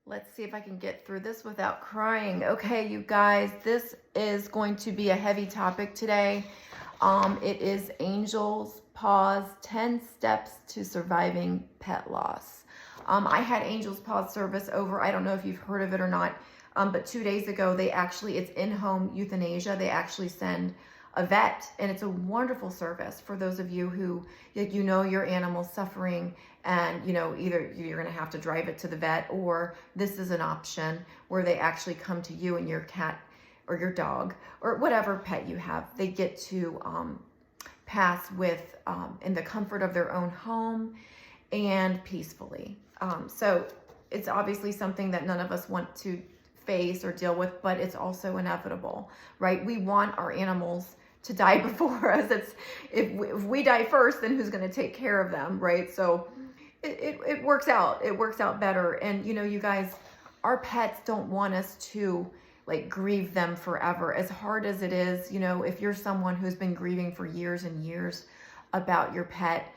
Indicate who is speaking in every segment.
Speaker 1: Let's see if I can get through this without crying. Okay, you guys, this is going to be a heavy topic today. It is Angel's Pause 10 Steps to Surviving Pet Loss. I had Angel's Pause service over, I don't know if you've heard of it or not, but 2 days ago, it's in-home euthanasia. They actually send a vet, and it's a wonderful service for those of you who, you know, your animal's suffering, and either you're going to have to drive it to the vet, or this is an option where they actually come to you and your cat or your dog or whatever pet you have. They get to pass with in the comfort of their own home and peacefully. So it's obviously something that none of us want to face or deal with, but it's also inevitable, right? We want our animals to die before us. If we die first, then who's going to take care of them, right? So it works out. It works out better. And you guys, our pets don't want us to grieve them forever. As hard as it is, if you're someone who's been grieving for years and years about your pet,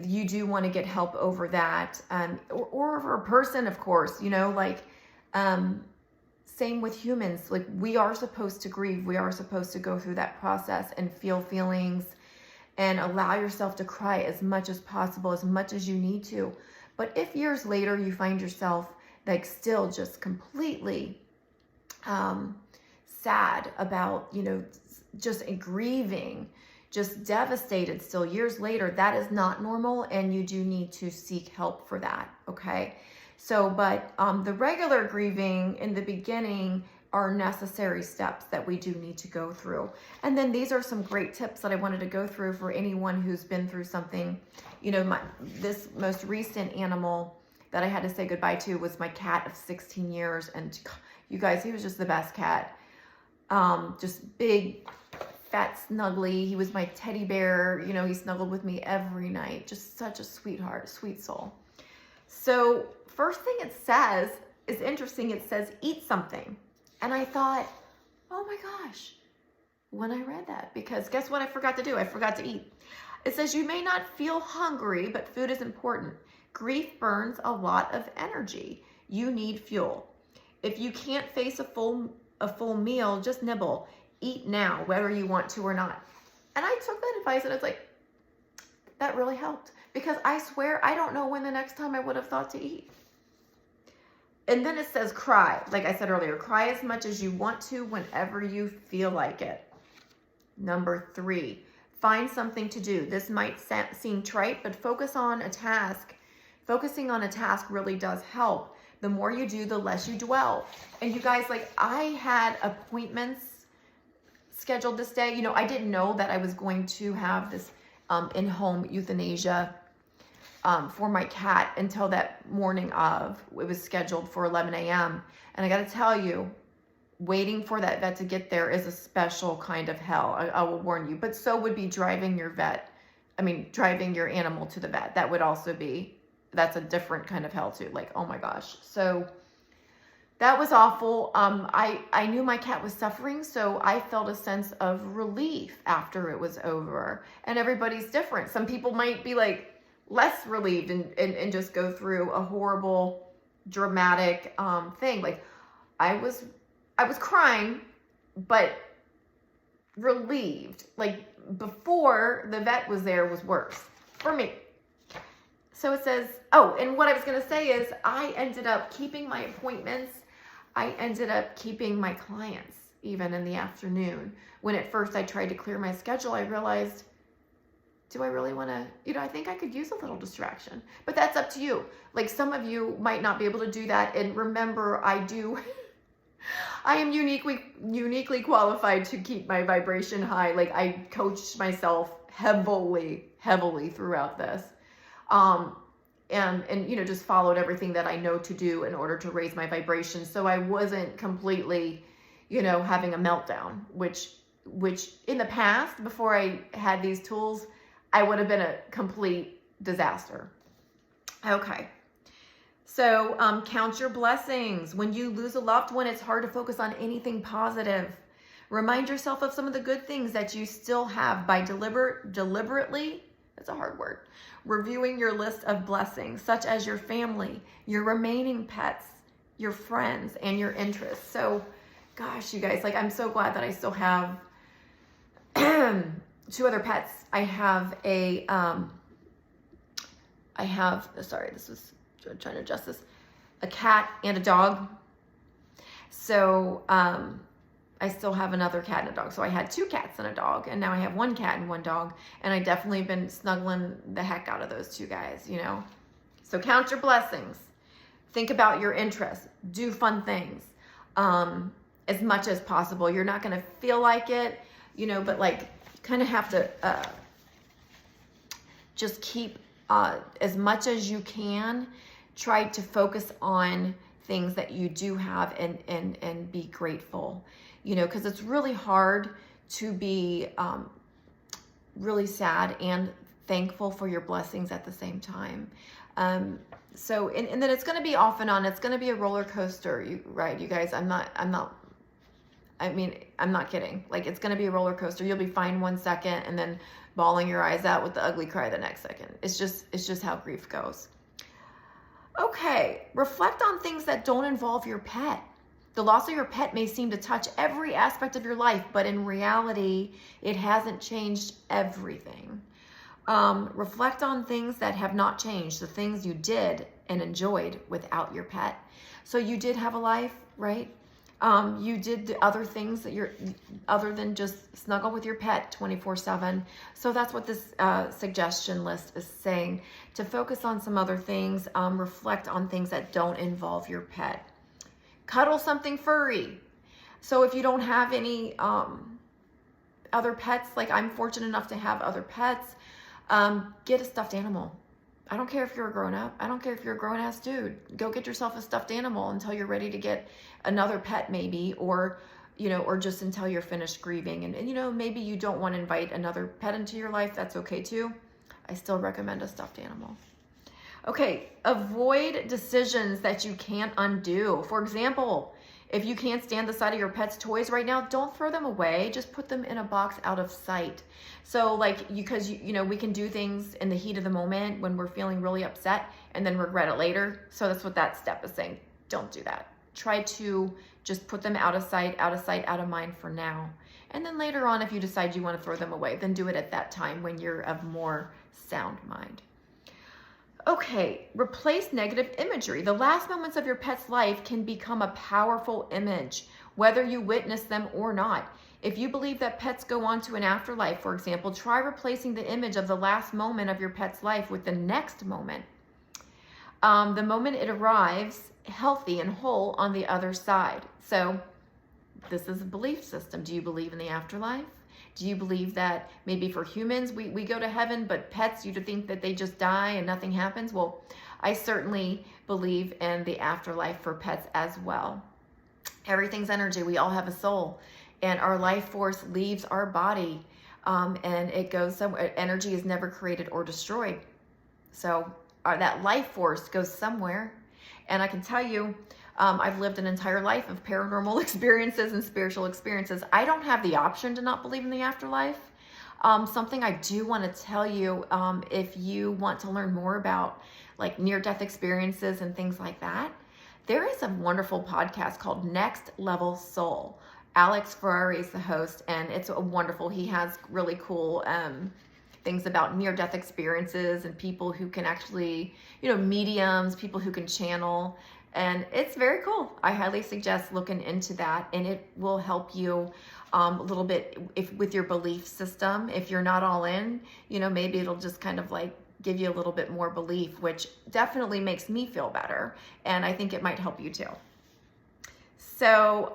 Speaker 1: you do want to get help over that, or over a person, of course. Same with humans. We are supposed to grieve. We are supposed to go through that process and feel feelings and allow yourself to cry as much as possible, as much as you need to. But if years later you find yourself still just completely sad about, just grieving, just devastated still years later, that is not normal, and you do need to seek help for that, okay? So, but the regular grieving in the beginning are necessary steps that we do need to go through. And then these are some great tips that I wanted to go through for anyone who's been through something. This most recent animal that I had to say goodbye to was my cat of 16 years. And you guys, he was just the best cat. Just big, fat, snuggly. He was my teddy bear. He snuggled with me every night. Just such a sweetheart, sweet soul. So first thing it says is interesting. It says, eat something. And I thought, oh my gosh, when I read that, because guess what I forgot to do? I forgot to eat. It says, you may not feel hungry, but food is important. Grief burns a lot of energy. You need fuel. If you can't face a full meal, just nibble. Eat now, whether you want to or not. And I took that advice, and it's that really helped, because I swear I don't know when the next time I would have thought to eat. And then it says cry. Like I said earlier, cry as much as you want to whenever you feel like it. Number 3, find something to do. This might seem trite, but focusing on a task really does help. The more you do, the less you dwell. And you guys, I had appointments scheduled this day. I didn't know that I was going to have this in-home euthanasia for my cat until that morning of. It was scheduled for 11 a.m. And I got to tell you, waiting for that vet to get there is a special kind of hell. I will warn you. But so would be driving your animal to the vet. That would also that's a different kind of hell too. Oh my gosh. So that was awful. I knew my cat was suffering, so I felt a sense of relief after it was over. And everybody's different. Some people might be less relieved and just go through a horrible, dramatic thing. I was crying, but relieved. Before the vet was there was worse for me. So it says, and what I was going to say is I ended up keeping my appointments. I ended up keeping my clients even in the afternoon. When at first I tried to clear my schedule, I realized, do I really want to, I think I could use a little distraction, but that's up to you. Some of you might not be able to do that. And remember, I am uniquely qualified to keep my vibration high. I coached myself heavily throughout this. And just followed everything that I know to do in order to raise my vibration. So I wasn't completely, having a meltdown, which in the past, before I had these tools, I would have been a complete disaster. Okay. So, count your blessings. When you lose a loved one, it's hard to focus on anything positive. Remind yourself of some of the good things that you still have by deliberately That's a hard word. Reviewing your list of blessings, such as your family, your remaining pets, your friends, and your interests. So, gosh, you guys, like, I'm so glad that I still have 2 other pets. I have sorry, this was trying to adjust this, a cat and a dog. So, I still have another cat and a dog. So I had 2 cats and a dog, and now I have 1 cat and 1 dog. And I definitely been snuggling the heck out of those 2 guys, you know? So count your blessings. Think about your interests. Do fun things as much as possible. You're not going to feel like it, you know, but like kind of have to just keep as much as you can. Try to focus on things that you do have and be grateful. You know, because it's really hard to be really sad and thankful for your blessings at the same time. So, and then it's going to be off and on. It's going to be a roller coaster, right? You guys, I'm not kidding. Like, it's going to be a roller coaster. You'll be fine 1 second and then bawling your eyes out with the ugly cry the next second. It's just how grief goes. Okay, reflect on things that don't involve your pet. The loss of your pet may seem to touch every aspect of your life, but in reality, it hasn't changed everything. Reflect on things that have not changed, the things you did and enjoyed without your pet. So you did have a life, right? You did the other things that other than just snuggle with your pet 24/7. So that's what this suggestion list is saying, to focus on some other things, reflect on things that don't involve your pet. Cuddle something furry. So if you don't have any other pets, like I'm fortunate enough to have other pets, get a stuffed animal. I don't care if you're a grown-up. I don't care if you're a grown-ass dude. Go get yourself a stuffed animal until you're ready to get another pet maybe, or, you know, or just until you're finished grieving. And you know, maybe you don't want to invite another pet into your life. That's okay too. I still recommend a stuffed animal. Okay, avoid decisions that you can't undo. For example, if you can't stand the sight of your pet's toys right now, don't throw them away. Just put them in a box out of sight. So like, because you know, we can do things in the heat of the moment when we're feeling really upset and then regret it later. So that's what that step is saying. Don't do that. Try to just put them out of sight, out of mind for now. And then later on, if you decide you want to throw them away, then do it at that time when you're of more sound mind. Okay, replace negative imagery. The last moments of your pet's life can become a powerful image, whether you witness them or not. If you believe that pets go on to an afterlife, for example, try replacing the image of the last moment of your pet's life with the next moment. The moment it arrives healthy and whole on the other side. So this is a belief system. Do you believe in the afterlife? Do you believe that maybe for humans, we go to heaven, but pets, you think that they just die and nothing happens? Well, I certainly believe in the afterlife for pets as well. Everything's energy. We all have a soul, and our life force leaves our body, and it goes somewhere. Energy is never created or destroyed. So that life force goes somewhere. And I can tell you, I've lived an entire life of paranormal experiences and spiritual experiences. I don't have the option to not believe in the afterlife. Something I do want to tell you, if you want to learn more about like near-death experiences and things like that, there is a wonderful podcast called Next Level Soul. Alex Ferrari is the host, and it's a wonderful, he has really cool things about near-death experiences and people who can actually, you know, mediums, people who can channel. And it's very cool. I highly suggest looking into that, and it will help you a little bit with your belief system. If you're not all in, you know, maybe it'll just kind of like give you a little bit more belief, which definitely makes me feel better. And I think it might help you too. So,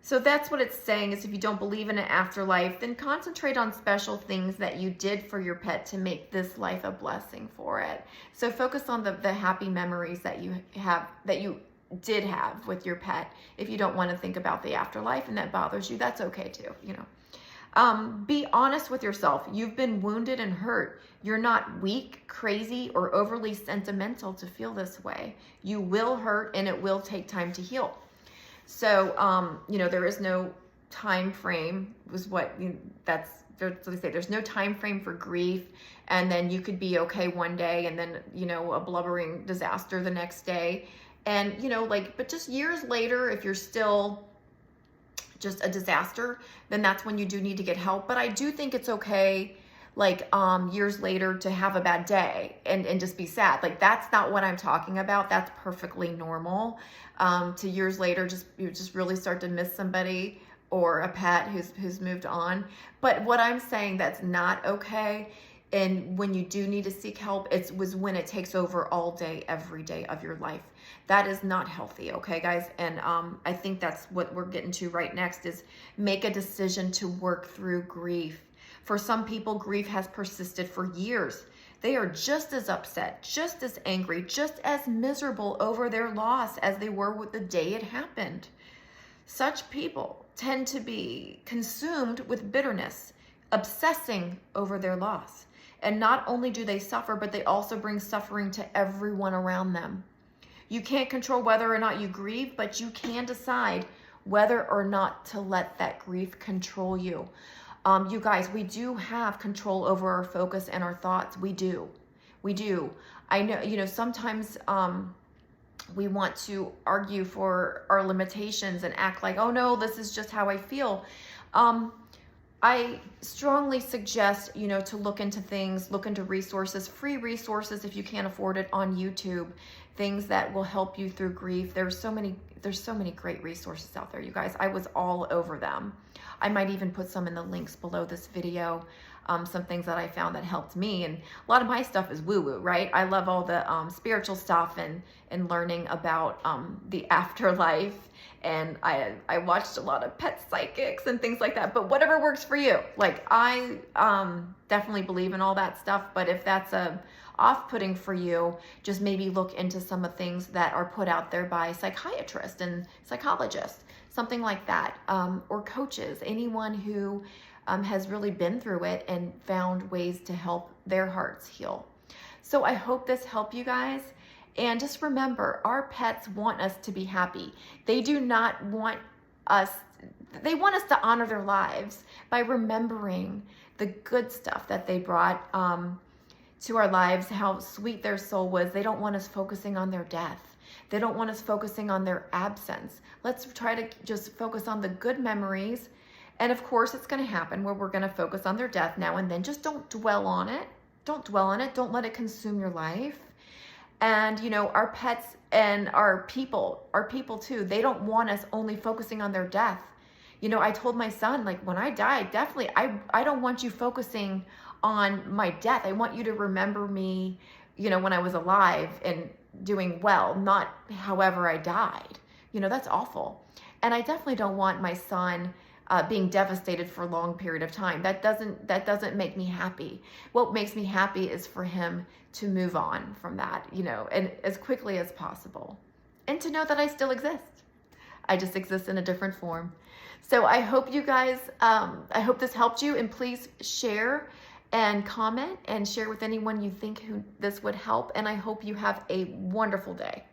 Speaker 1: so that's what it's saying, is if you don't believe in an afterlife, then concentrate on special things that you did for your pet to make this life a blessing for it. So focus on the happy memories that you have, that you did have with your pet. If you don't want to think about the afterlife and that bothers you, that's okay too, you know. Be honest with yourself. You've been wounded and hurt. You're not weak, crazy, or overly sentimental to feel this way. You will hurt, and it will take time to heal. So, you know, there is no time frame, was what, that's they say, there's no time frame for grief. And then you could be okay one day and then, you know, a blubbering disaster the next day. And, you know, like, but just years later, if you're still just a disaster, then that's when you do need to get help. But I do think it's okay, like, years later to have a bad day and just be sad. Like, that's not what I'm talking about. That's perfectly normal. To years later, you just really start to miss somebody or a pet who's moved on. But what I'm saying that's not okay, and when you do need to seek help, was when it takes over all day, every day of your life. That is not healthy, okay, guys? And I think that's what we're getting to right next, is make a decision to work through grief. For some people, grief has persisted for years. They are just as upset, just as angry, just as miserable over their loss as they were with the day it happened. Such people tend to be consumed with bitterness, obsessing over their loss. And not only do they suffer, but they also bring suffering to everyone around them. You can't control whether or not you grieve, but you can decide whether or not to let that grief control you. You guys, we do have control over our focus and our thoughts. We do. I know, you know, sometimes we want to argue for our limitations and act like, oh no, this is just how I feel. I strongly suggest, you know, to look into things, look into resources, free resources if you can't afford it on YouTube, things that will help you through grief. There's so many great resources out there, you guys. I was all over them. I might even put some in the links below this video, some things that I found that helped me. And a lot of my stuff is woo-woo, right? I love all the spiritual stuff and learning about the afterlife. And I watched a lot of pet psychics and things like that. But whatever works for you. Like, I definitely believe in all that stuff. But if that's off-putting for you, just maybe look into some of things that are put out there by psychiatrists and psychologists, something like that, or coaches, anyone who has really been through it and found ways to help their hearts heal. So I hope this helped you guys. And just remember, our pets want us to be happy. They do not want us, they want us to honor their lives by remembering the good stuff that they brought to our lives, how sweet their soul was. They don't want us focusing on their death. They don't want us focusing on their absence. Let's try to just focus on the good memories. And of course, it's going to happen where we're going to focus on their death now and then. Just don't dwell on it. Don't dwell on it. Don't let it consume your life. And, you know, our pets and our people too, they don't want us only focusing on their death. You know, I told my son, like, when I die, definitely, I don't want you focusing on my death. I want you to remember me, you know, when I was alive and doing well, not however I died. You know, that's awful. And I definitely don't want my son being devastated for a long period of time. That doesn't make me happy. What makes me happy is for him to move on from that, you know, and as quickly as possible. And to know that I still exist. I just exist in a different form. So I hope you guys, I hope this helped you, and please share and comment and share with anyone you think who this would help. And I hope you have a wonderful day.